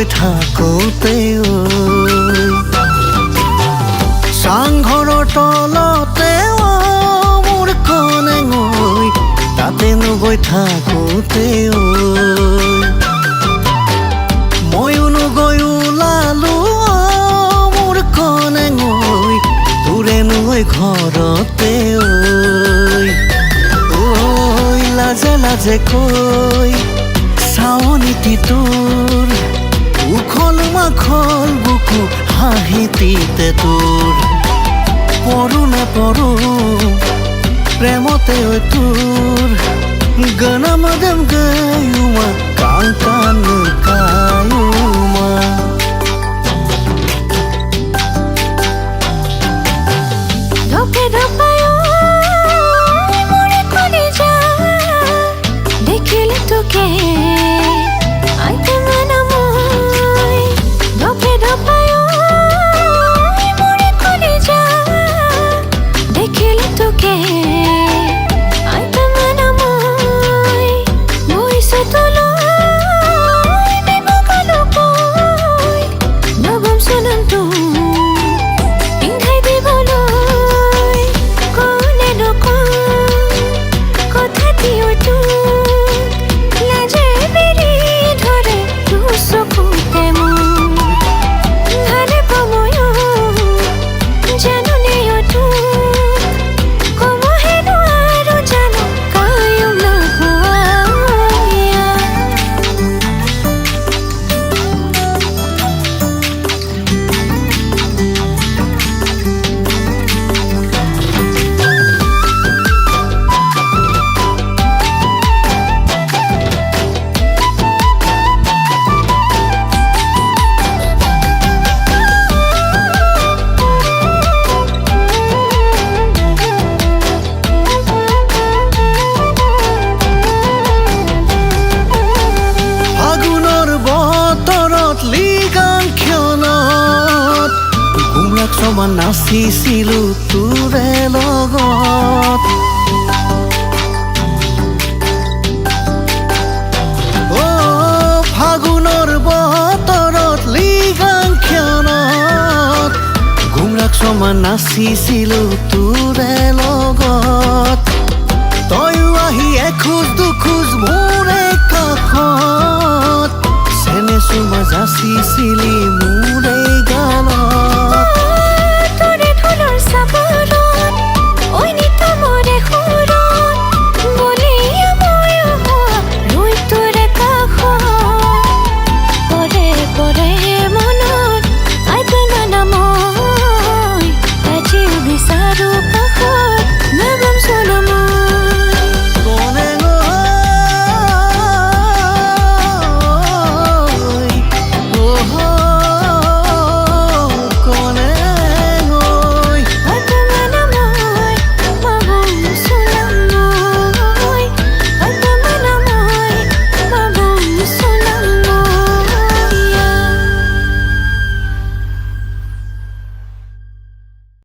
গৈ থাকোঁতে চাংঘৰৰ তলতে মোৰ কণেঙৈ তাতেনো গৈ থাকোঁতে ময়ো গৈ ওলালো মোৰ কণেঙৈ তোৰেনো গৈ ঘৰতে লাজে লাজে কৈ চাৱনীতি তোৰ উখল মাখল বুকু হাঁহিতিতে তোৰ পৰো নেপৰো প্ৰেমতে তোৰ গণমদম গায়ুমা কাংকান কায়ুমা ধপে ধপায় মোরে কলিজা দেখিলে তোকে আইতে মানাময় ধপে ধপায় মোরে কলিজা দেখিলে তোকে আইতে মানাময় বইছে তোলয় বিমুখলো কই নবম সনন্তু পিন্ধাই দিবলৈ কোনে নকয় কথা দিও তোক লাজে বেৰি ধৰে তোৰ চকুতে মোৰ ভালে পাময়ো জানোনে তোক কমহে নোৱাৰো জানো কায়ো নোহোৱা ফাগুনৰ বতৰত লিগাংক্ষণত গুমৰাগ সমান নাচিছিলো তোৰে লগত ফাগুনৰ বতৰত লিগাংক্ষণত গুমৰাগ সমান নাচিছিলো তোৰে লগত তয়ো আহি এখোজ দুখোজ মোৰে কাষত চেনে চুমা যাচিছিলি